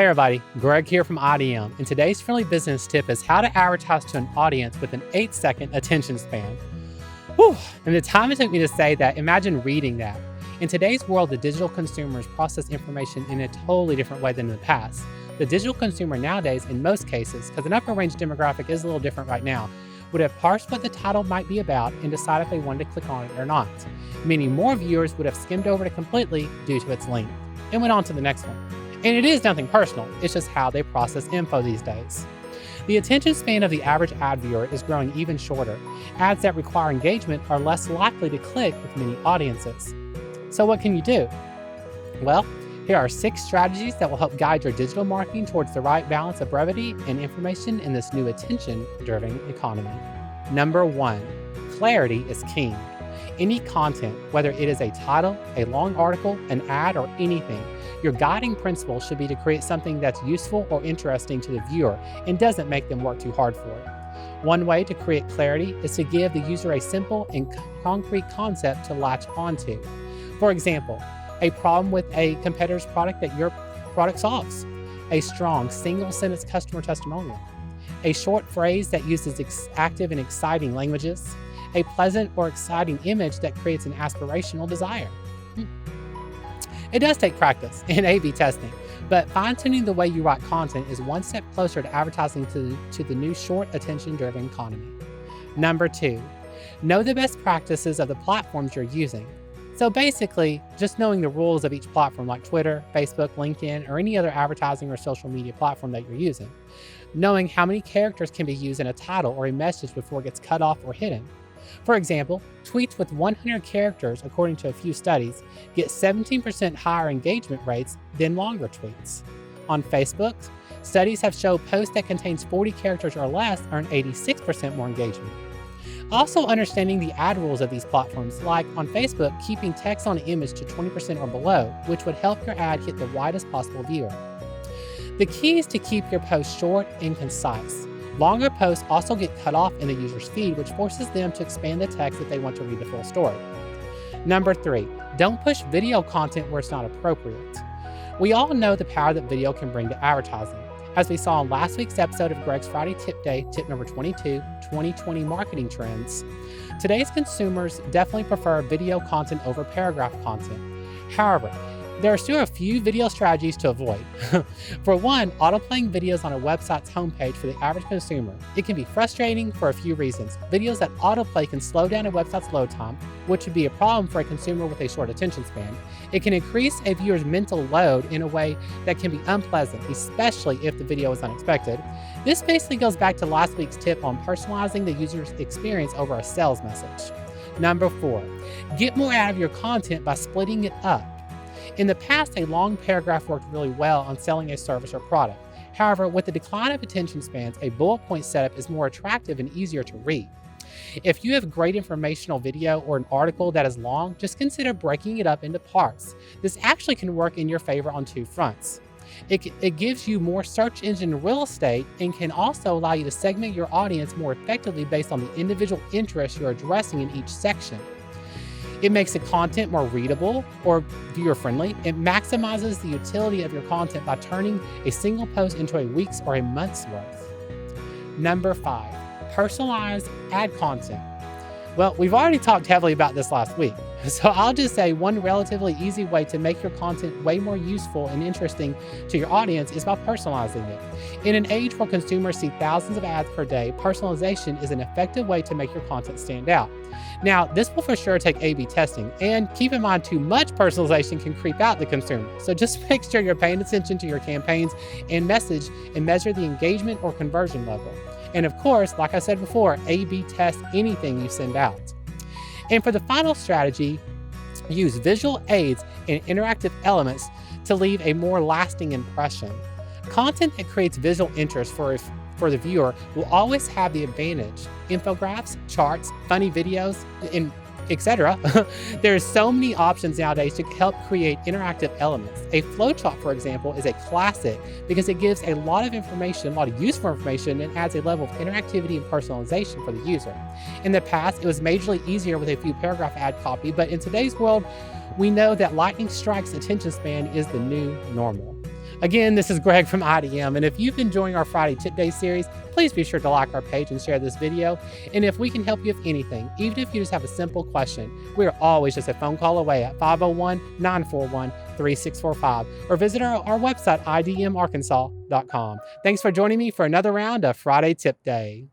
Hey everybody, Greg here from IDM, and today's friendly business tip is how to advertise to an audience with an 8-second attention span. Whew, and the time it took me to say that, imagine reading that. In today's world, the digital consumers process information in a totally different way than in the past. The digital consumer nowadays, in most cases, because an upper range demographic is a little different right now, would have parsed what the title might be about and decide if they wanted to click on it or not, meaning more viewers would have skimmed over it completely due to its length, and went on to the next one. And it is nothing personal, it's just how they process info these days. The attention span of the average ad viewer is growing even shorter. Ads that require engagement are less likely to click with many audiences. So what can you do? Well, here are 6 strategies that will help guide your digital marketing towards the right balance of brevity and information in this new attention-driven economy. Number 1, clarity is king. Any content, whether it is a title, a long article, an ad, or anything, your guiding principle should be to create something that's useful or interesting to the viewer and doesn't make them work too hard for it. One way to create clarity is to give the user a simple and concrete concept to latch onto. For example, a problem with a competitor's product that your product solves, a strong single-sentence customer testimonial, a short phrase that uses active and exciting languages, a pleasant or exciting image that creates an aspirational desire. It does take practice and A/B testing, but fine-tuning the way you write content is one step closer to advertising to the new short attention-driven economy. Number 2, know the best practices of the platforms you're using. So basically, just knowing the rules of each platform like Twitter, Facebook, LinkedIn, or any other advertising or social media platform that you're using. Knowing how many characters can be used in a title or a message before it gets cut off or hidden. For example, tweets with 100 characters, according to a few studies, get 17% higher engagement rates than longer tweets. On Facebook, studies have shown posts that contains 40 characters or less earn 86% more engagement. Also understanding the ad rules of these platforms, like on Facebook, keeping text on an image to 20% or below, which would help your ad hit the widest possible viewer. The key is to keep your posts short and concise. Longer posts also get cut off in the user's feed, which forces them to expand the text if they want to read the full story. Number 3, don't push video content where it's not appropriate. We all know the power that video can bring to advertising. As we saw in last week's episode of Greg's Friday Tip Day, tip number 22, 2020 marketing trends, today's consumers definitely prefer video content over paragraph content. However, there are still a few video strategies to avoid. For one, autoplaying videos on a website's homepage for the average consumer. It can be frustrating for a few reasons. Videos that autoplay can slow down a website's load time, which would be a problem for a consumer with a short attention span. It can increase a viewer's mental load in a way that can be unpleasant, especially if the video is unexpected. This basically goes back to last week's tip on personalizing the user's experience over a sales message. Number 4, get more out of your content by splitting it up. In the past, a long paragraph worked really well on selling a service or product. However, with the decline of attention spans, a bullet point setup is more attractive and easier to read. If you have great informational video or an article that is long, just consider breaking it up into parts. This actually can work in your favor on 2 fronts. It gives you more search engine real estate and can also allow you to segment your audience more effectively based on the individual interests you're addressing in each section. It makes the content more readable or viewer-friendly. It maximizes the utility of your content by turning a single post into a week's or a month's worth. Number 5, personalized ad content. Well, we've already talked heavily about this last week, so I'll just say one relatively easy way to make your content way more useful and interesting to your audience is by personalizing it. In an age where consumers see thousands of ads per day, personalization is an effective way to make your content stand out. Now, this will for sure take A/B testing, and keep in mind too much personalization can creep out the consumer. So just make sure you're paying attention to your campaigns and message and measure the engagement or conversion level. And of course, like I said before, A/B test anything you send out. And for the final strategy, use visual aids and interactive elements to leave a more lasting impression. Content that creates visual interest for the viewer will always have the advantage. Infographics, charts, funny videos, etc. There's so many options nowadays to help create interactive elements. A flowchart, for example, is a classic because it gives a lot of information, a lot of useful information, and adds a level of interactivity and personalization for the user. In the past, it was majorly easier with a few paragraph ad copy, but in today's world, we know that lightning strikes attention span is the new normal. Again, this is Greg from IDM, and if you've been enjoying our Friday Tip Day series, please be sure to like our page and share this video. And if we can help you with anything, even if you just have a simple question, we are always just a phone call away at 501-941-3645 or visit our website, idmarkansas.com. Thanks for joining me for another round of Friday Tip Day.